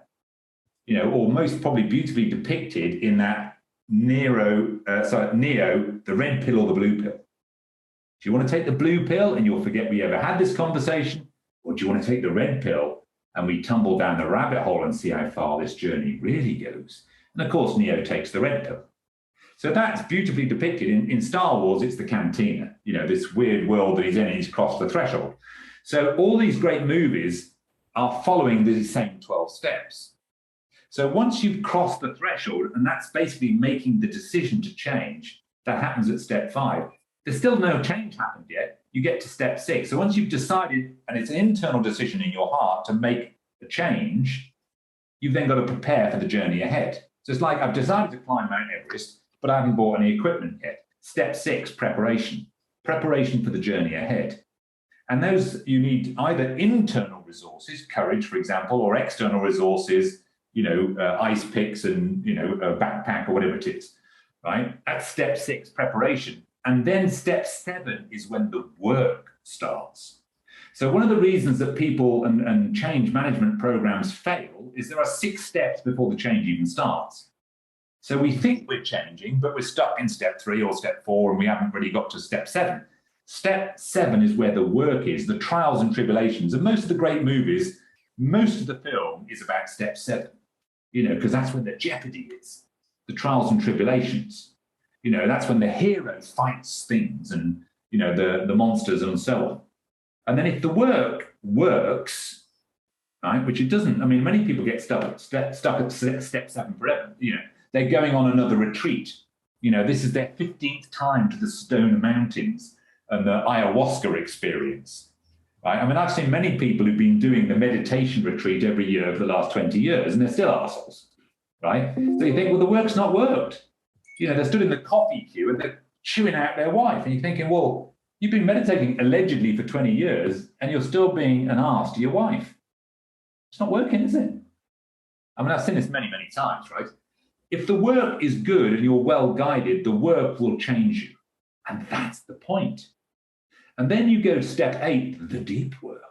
or most probably beautifully depicted in that Neo, the red pill or the blue pill. Do you want to take the blue pill and you'll forget we ever had this conversation? Or do you want to take the red pill and we tumble down the rabbit hole and see how far this journey really goes? And of course, Neo takes the red pill. So that's beautifully depicted. In Star Wars, it's the cantina, this weird world that he's in, and he's crossed the threshold. So all these great movies are following the same 12 steps. So once you've crossed the threshold, and that's basically making the decision to change, that happens at step 5. There's still no change happened yet. You get to step 6. So once you've decided, and it's an internal decision in your heart to make a change, you've then got to prepare for the journey ahead. So it's like, I've decided to climb Mount Everest, but I haven't bought any equipment yet. Step 6, preparation. Preparation for the journey ahead. And those, you need either internal resources, courage, for example, or external resources, ice picks and, a backpack or whatever it is, right? That's step 6, preparation. And then step 7 is when the work starts. So one of the reasons that people and change management programs fail is there are 6 steps before the change even starts. So we think we're changing, but we're stuck in step 3 or step 4, and we haven't really got to step 7. Step 7 is where the work is, the trials and tribulations. And most of the great movies, most of the film is about step 7, because that's when the jeopardy is, the trials and tribulations. That's when the hero fights things and, the monsters and so on. And then if the work works, right, which it doesn't, many people get stuck at step 7 forever. They're going on another retreat. This is their 15th time to the Stone Mountains and the ayahuasca experience, right? I've seen many people who've been doing the meditation retreat every year for the last 20 years, and they're still arseholes, right? So you think, well, the work's not worked. They're stood in the coffee queue and they're chewing out their wife. And you're thinking, well, you've been meditating allegedly for 20 years and you're still being an arse to your wife. It's not working, is it? I've seen this many, many times, right? If the work is good and you're well guided, the work will change you. And that's the point. And then you go to step 8, the deep work.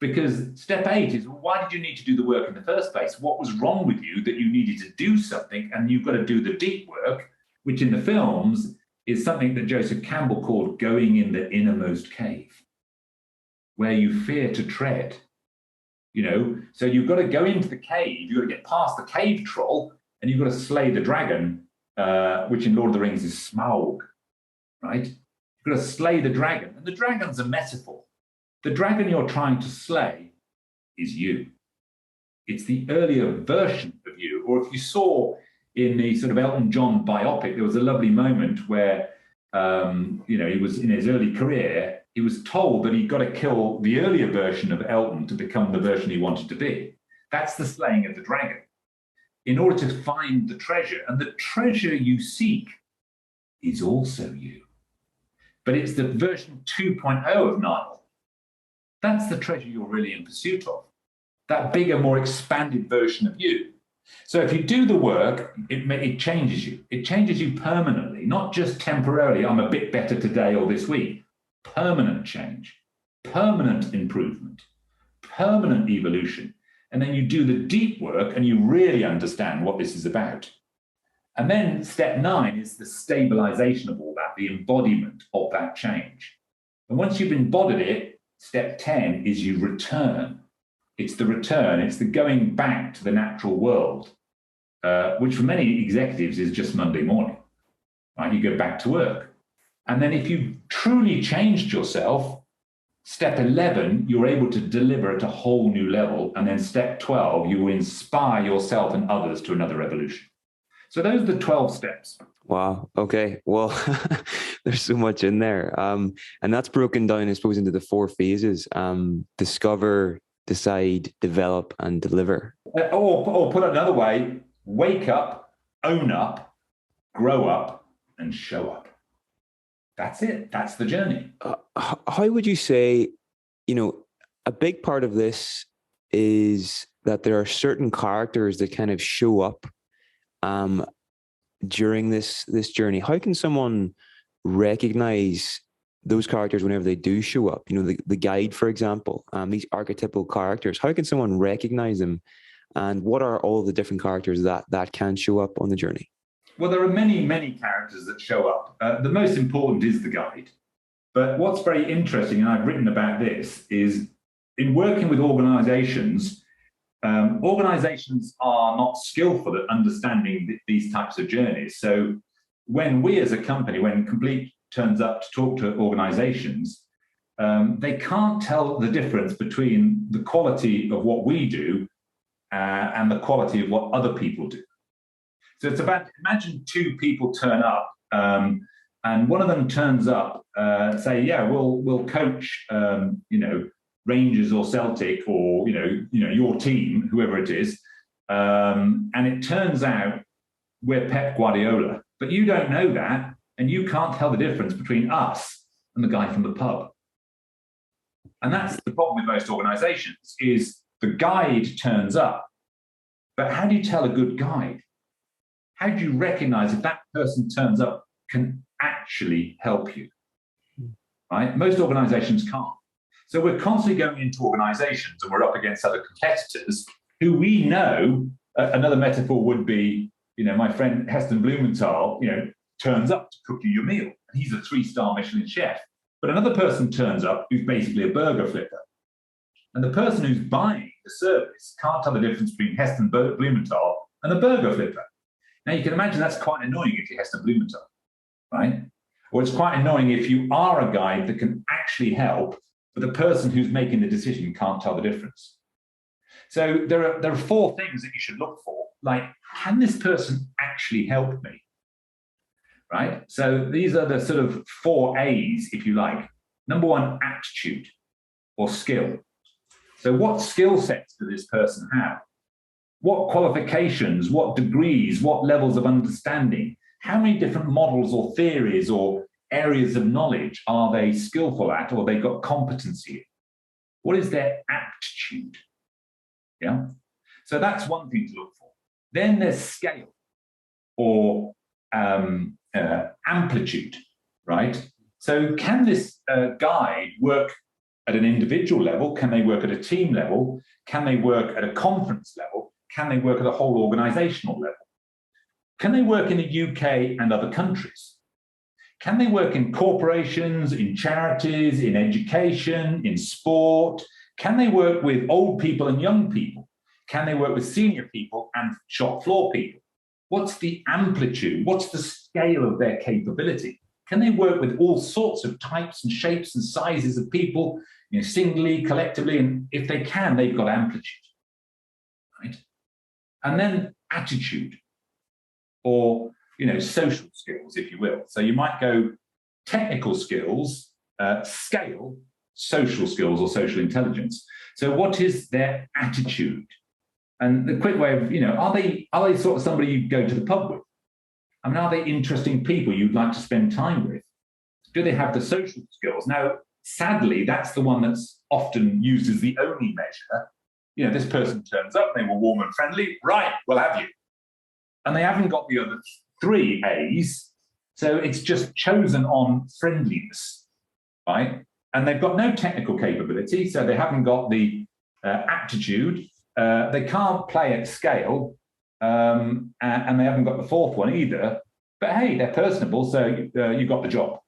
Because step 8 is, why did you need to do the work in the first place? What was wrong with you that you needed to do something? And you've got to do the deep work, which in the films is something that Joseph Campbell called going in the innermost cave, where you fear to tread. So you've got to go into the cave, you've got to get past the cave troll, and you've got to slay the dragon, which in Lord of the Rings is Smaug, right? You've got to slay the dragon. And the dragon's a metaphor. The dragon you're trying to slay is you. It's the earlier version of you. Or if you saw in the sort of Elton John biopic, there was a lovely moment where, he was in his early career, he was told that he'd got to kill the earlier version of Elton to become the version he wanted to be. That's the slaying of the dragon, in order to find the treasure. And the treasure you seek is also you. But it's the version 2.0 of Niall. That's the treasure you're really in pursuit of. That bigger, more expanded version of you. So if you do the work, it changes you. It changes you permanently, not just temporarily. I'm a bit better today or this week. Permanent change, permanent improvement, permanent evolution. And then you do the deep work and you really understand what this is about. And then step 9 is the stabilization of all that, the embodiment of that change. And once you've embodied it, step 10 is you return. It's the return, it's the going back to the natural world, which for many executives is just Monday morning, right? You go back to work. And then if you've truly changed yourself, step 11, you're able to deliver at a whole new level. And then step 12, you inspire yourself and others to another revolution. So those are the 12 steps. Wow. Okay. Well, there's so much in there. And that's broken down, I suppose, into the 4 phases. Discover, decide, develop, and deliver. Or put it another way, wake up, own up, grow up, and show up. That's it. That's the journey. How would you say, a big part of this is that there are certain characters that kind of show up during this journey. How can someone recognize those characters whenever they do show up? The guide, for example, these archetypal characters. How can someone recognize them, and what are all the different characters that can show up on the journey? Well, there are many, many characters that show up. The most important is the guide. But what's very interesting, and I've written about this, is in working with organizations, organizations are not skillful at understanding these types of journeys. So when we as a company, when Complete turns up to talk to organizations, they can't tell the difference between the quality of what we do and the quality of what other people do. So it's about, imagine 2 people turn up, and one of them turns up, say, yeah, we'll coach, Rangers or Celtic or, your team, whoever it is. And it turns out we're Pep Guardiola, but you don't know that. And you can't tell the difference between us and the guy from the pub. And that's the problem with most organizations, is the guide turns up. But how do you tell a good guide? How do you recognize if that person turns up can actually help you? Right? Most organizations can't. So we're constantly going into organizations and we're up against other competitors who we know, another metaphor would be, my friend Heston Blumenthal, turns up to cook you your meal. And he's a 3-star Michelin chef. But another person turns up who's basically a burger flipper. And the person who's buying the service can't tell the difference between Heston Blumenthal and a burger flipper. Now, you can imagine that's quite annoying if you're Heston Blumenthal, right? Or it's quite annoying if you are a guide that can actually help, but the person who's making the decision can't tell the difference. So there are 4 things that you should look for, like, can this person actually help me? Right? So these are the sort of 4 A's, if you like. Number 1, aptitude or skill. So what skill sets does this person have? What qualifications, what degrees, what levels of understanding? How many different models or theories or areas of knowledge are they skillful at, or they've got competency in? What is their aptitude? Yeah. So that's one thing to look for. Then there's scale or amplitude, right? So can this guide work at an individual level? Can they work at a team level? Can they work at a conference level? Can they work at a whole organizational level? Can they work in the UK and other countries? Can they work in corporations, in charities, in education, in sport? Can they work with old people and young people? Can they work with senior people and shop floor people? What's the amplitude? What's the scale of their capability? Can they work with all sorts of types and shapes and sizes of people, singly, collectively? And if they can, they've got amplitude, right? And then attitude. or, social skills, if you will. So you might go technical skills, scale, social skills or social intelligence. So what is their attitude? And the quick way of, are they sort of somebody you go to the pub with? I mean, are they interesting people you'd like to spend time with? Do they have the social skills? Now, sadly, that's the one that's often used as the only measure. This person turns up, they were warm and friendly, right, we'll have you. And they haven't got the other 3 A's, so it's just chosen on friendliness, right? And they've got no technical capability, so they haven't got the aptitude. They can't play at scale, and they haven't got the 4th one either. But hey, they're personable, so you got the job.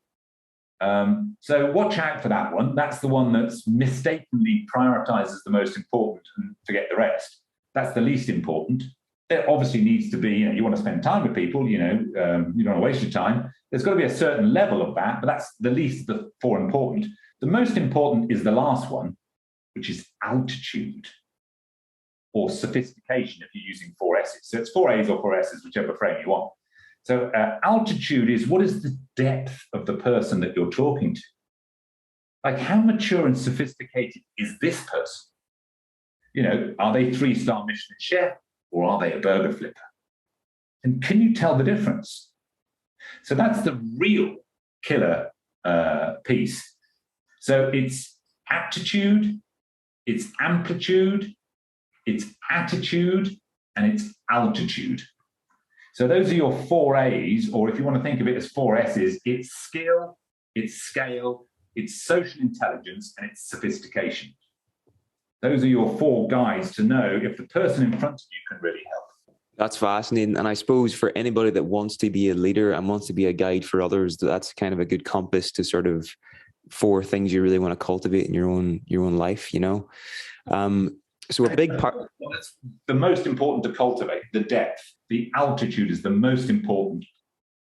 So watch out for that one. That's the one that's mistakenly prioritized as the most important and forget the rest. That's the least important. There obviously needs to be, you want to spend time with people, you don't want to waste your time. There's got to be a certain level of that, but that's the least of the 4 important. The most important is the last one, which is altitude or sophistication if you're using 4 S's. So it's 4 A's or 4 S's, whichever frame you want. So altitude is what is the depth of the person that you're talking to? Like how mature and sophisticated is this person? Are they 3-star Michelin chef or are they a burger flipper? And can you tell the difference? So that's the real killer piece. So it's aptitude, it's amplitude, it's attitude, and it's altitude. So those are your 4 A's, or if you want to think of it as 4 S's, it's skill, it's scale, it's social intelligence, and it's sophistication. Those are your 4 guides to know if the person in front of you can really help. That's fascinating. And I suppose for anybody that wants to be a leader and wants to be a guide for others, that's kind of a good compass to sort of 4 things you really want to cultivate in your own life, So a big part. That's the most important to cultivate, the depth. The altitude is the most important.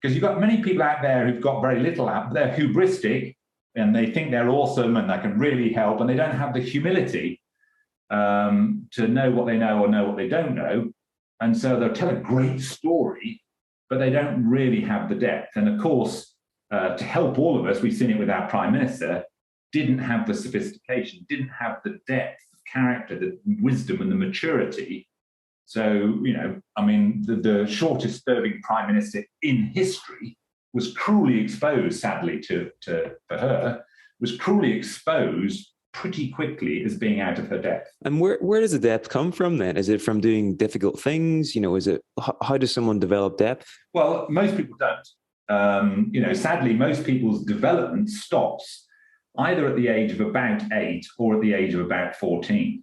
Because you've got many people out there who've got very little out. They're hubristic and they think they're awesome and they can really help. And they don't have the humility to know what they know or know what they don't know. And so they'll tell a great story, but they don't really have the depth. And of course, to help all of us, we've seen it with our Prime Minister, didn't have the sophistication, didn't have the depth of character, the wisdom and the maturity. So, the shortest serving Prime Minister in history was cruelly exposed, sadly, for her, was cruelly exposed pretty quickly as being out of her depth. And where does the depth come from then? Is it from doing difficult things? How does someone develop depth? Well, most people don't. Sadly, most people's development stops either at the age of about 8 or at the age of about 14.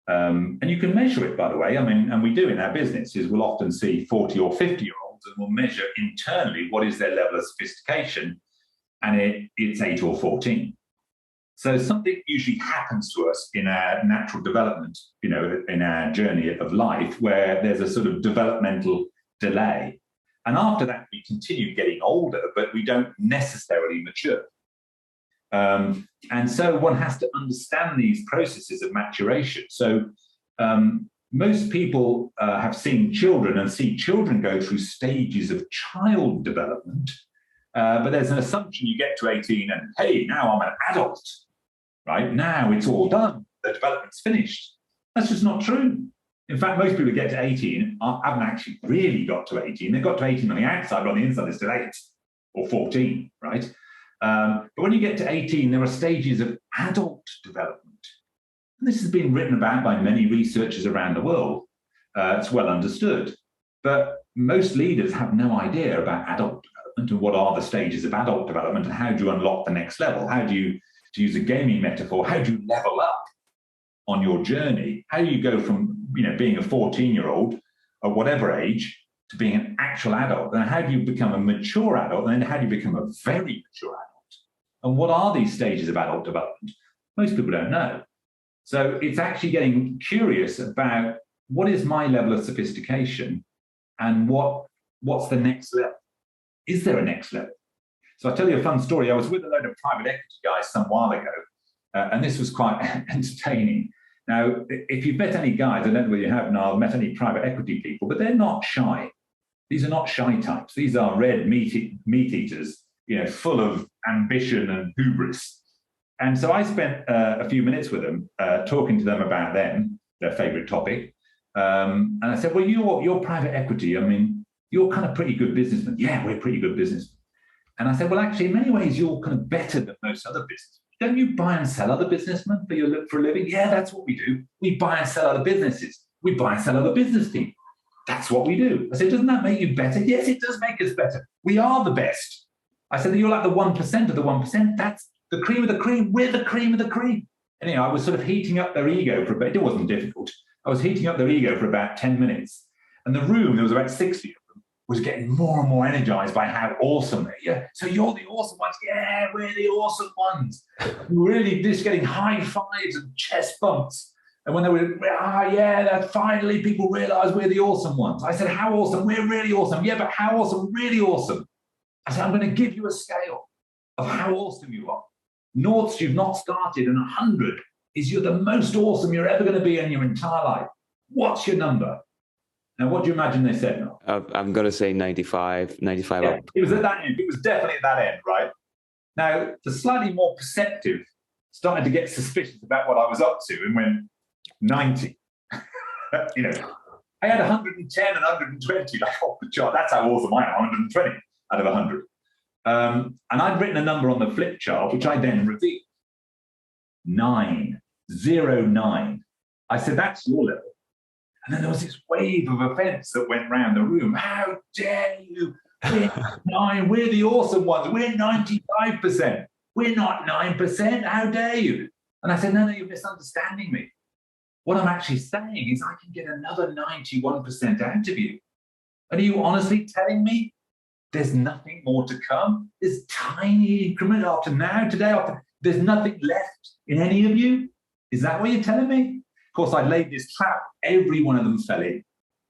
And you can measure it, by the way. And we do in our business is we'll often see 40 or 50-year-olds and we'll measure internally what is their level of sophistication, and it's 8 or 14. So something usually happens to us in our natural development, in our journey of life, where there's a sort of developmental delay. And after that, we continue getting older, but we don't necessarily mature. And so one has to understand these processes of maturation. So most people have seen children and see children go through stages of child development, but there's an assumption you get to 18 and, hey, now I'm an adult, right? Now it's all done. The development's finished. That's just not true. In fact, most people who get to 18 haven't actually really got to 18. They've got to 18 on the outside, but on the inside they're still 8 or 14, right? But when you get to 18, there are stages of adult development. And this has been written about by many researchers around the world. It's well understood. But most leaders have no idea about adult development and what are the stages of adult development and how do you unlock the next level? How do you, to use a gaming metaphor, how do you level up on your journey? How do you go from being a 14-year-old at whatever age to being an actual adult? And how do you become a mature adult? And then how do you become a very mature adult? And what are these stages of adult development? Most people don't know. So it's actually getting curious about what is my level of sophistication and what's the next level? Is there a next level? So I'll tell you a fun story. I was with a load of private equity guys some while ago, and this was quite entertaining. Now, if you've met any guys, I don't know whether you have now, met any private equity people, but they're not shy. These are not shy types. These are red meat eaters, full of ambition and hubris. And so I spent a few minutes with them, talking to them about their favorite topic. And I said, well, you're private equity. I mean, you're kind of pretty good businessmen. Yeah, we're pretty good businessmen. And I said, well, actually, in many ways, you're kind of better than most other businesses. Don't you buy and sell other businessmen for a living? Yeah, that's what we do. We buy and sell other businesses. We buy and sell other business people. That's what we do. I said, doesn't that make you better? Yes, it does make us better. We are the best. I said, you're like the 1% of the 1%. That's the cream of the cream. We're the cream of the cream. And I was sort of heating up their ego for a bit. It wasn't difficult. I was heating up their ego for about 10 minutes. And the room, there was about 60 of them, was getting more and more energized by how awesome they are. Yeah, so you're the awesome ones. Yeah, we're the awesome ones. Really just getting high fives and chest bumps. And when they were, that finally people realize we're the awesome ones. I said, how awesome? We're really awesome. Yeah, but how awesome? Really awesome. I said, I'm going to give you a scale of how awesome you are. Norths, you've not started, and 100 is you're the most awesome you're ever going to be in your entire life. What's your number? Now, what do you imagine they said? No? I'm going to say 95 Yeah, up. it was at that end. It was definitely at that end, right? Now, the slightly more perceptive started to get suspicious about what I was up to and went 90. I had 110 and 120 like off the chart. That's how awesome I am, 120 out of 100. And I'd written a number on the flip chart, which I then revealed. 9. I said, that's your level. And then there was this wave of offense that went round the room. How dare you? We're 9. We're the awesome ones. We're 95%. We're not 9%. How dare you? And I said, no, you're misunderstanding me. What I'm actually saying is I can get another 91% out of you. And are you honestly telling me there's nothing more to come? This tiny increment after now, today, after, there's nothing left in any of you? Is that what you're telling me? Of course, I laid this trap. Every one of them fell in.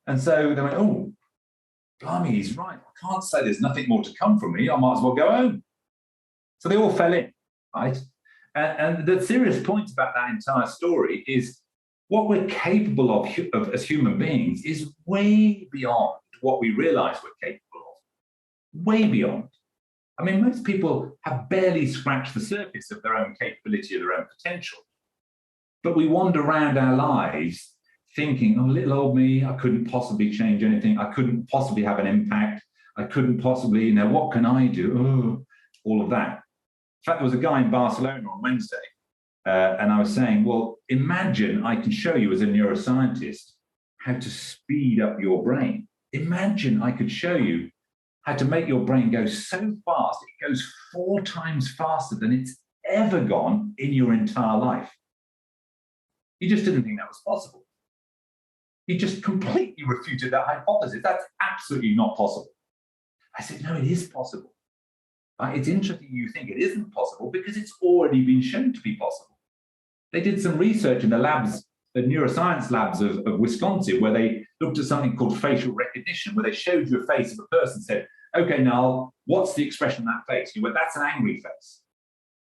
And so they went, oh, blimey, he's right. I can't say there's nothing more to come from me. I might as well go home. So they all fell in, right? And the serious point about that entire story is what we're capable of as human beings is way beyond what we realize we're capable of. Way beyond. I mean, most people have barely scratched the surface of their own capability or their own potential. But we wander around our lives thinking, oh, little old me, I couldn't possibly change anything. I couldn't possibly have an impact. I couldn't possibly, what can I do? Oh, all of that. In fact, there was a guy in Barcelona on Wednesday, and I was saying, well, imagine I can show you as a neuroscientist how to speed up your brain. Imagine I could show you how to make your brain go so fast, it goes 4 times faster than it's ever gone in your entire life. He just didn't think that was possible. He just completely refuted that hypothesis. That's absolutely not possible. I said, no, it is possible. It's interesting you think it isn't possible because it's already been shown to be possible. They did some research in the labs, the neuroscience labs of Wisconsin, where they looked at something called facial recognition, where they showed you a face of a person and said, okay, Niall, what's the expression on that face? You went, that's an angry face.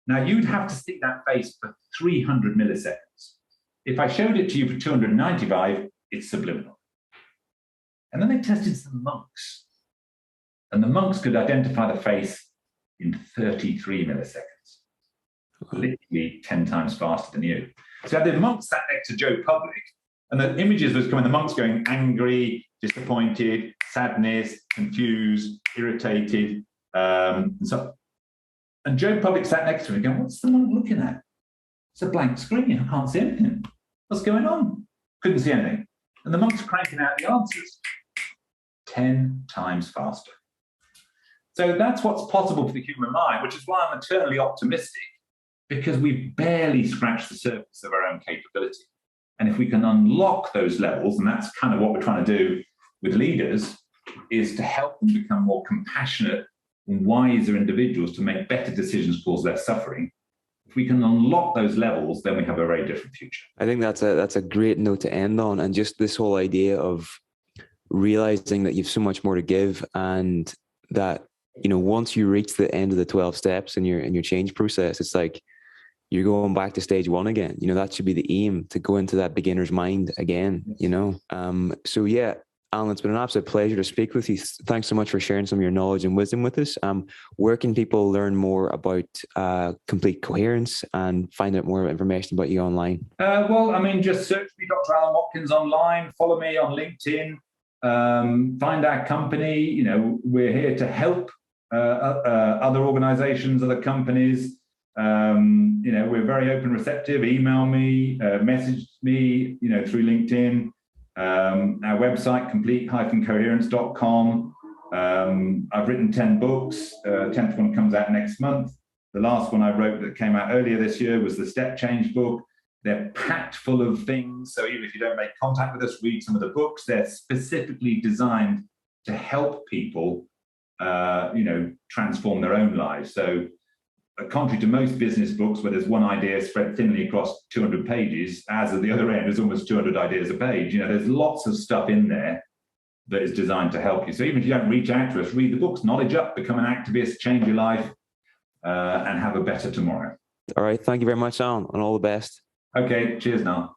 Now, you'd have to see that face for 300 milliseconds. If I showed it to you for 295, it's subliminal. And then they tested some monks. And the monks could identify the face in 33 milliseconds, literally 10 times faster than you. So the monks sat next to Joe Public, and the images was coming, the monks going angry, disappointed, sadness, confused, irritated. And Joe Public sat next to him going, what's the monk looking at? It's a blank screen. I can't see anything. What's going on? Couldn't see anything. And the monk's cranking out the answers 10 times faster. So that's what's possible for the human mind, which is why I'm eternally optimistic, because we've barely scratched the surface of our own capability. And if we can unlock those levels, and that's kind of what we're trying to do with leaders, is to help them become more compassionate and wiser individuals to make better decisions, cause less suffering. If we can unlock those levels, then we have a very different future. I think that's a great note to end on. And just this whole idea of realizing that you've so much more to give, and that, once you reach the end of the 12 steps in your change process, it's like you're going back to stage 1 again. That should be the aim, to go into that beginner's mind again, So yeah, Alan, it's been an absolute pleasure to speak with you. Thanks so much for sharing some of your knowledge and wisdom with us. Where can people learn more about complete coherence and find out more information about you online? Well, I mean, just search me, Dr. Alan Watkins, online. Follow me on LinkedIn. Find our company. You know, we're here to help other organisations, other companies. You know, we're very open, receptive. Email me, message me. You know, through LinkedIn. Our website, complete-coherence.com. I've written 10 books. 10th one comes out next month. The last one I wrote that came out earlier this year was the Step Change book. They're packed full of things. So even if you don't make contact with us, read some of the books. They're specifically designed to help people, you know, transform their own lives. So contrary to most business books where there's one idea spread thinly across 200 pages, as at the other end, there's almost 200 ideas a page. You know, there's lots of stuff in there that is designed to help you. So even if you don't reach out to us, read the books, knowledge up, become an activist, change your life, and have a better tomorrow. All right. Thank you very much, Alan, and all the best. Okay. Cheers now.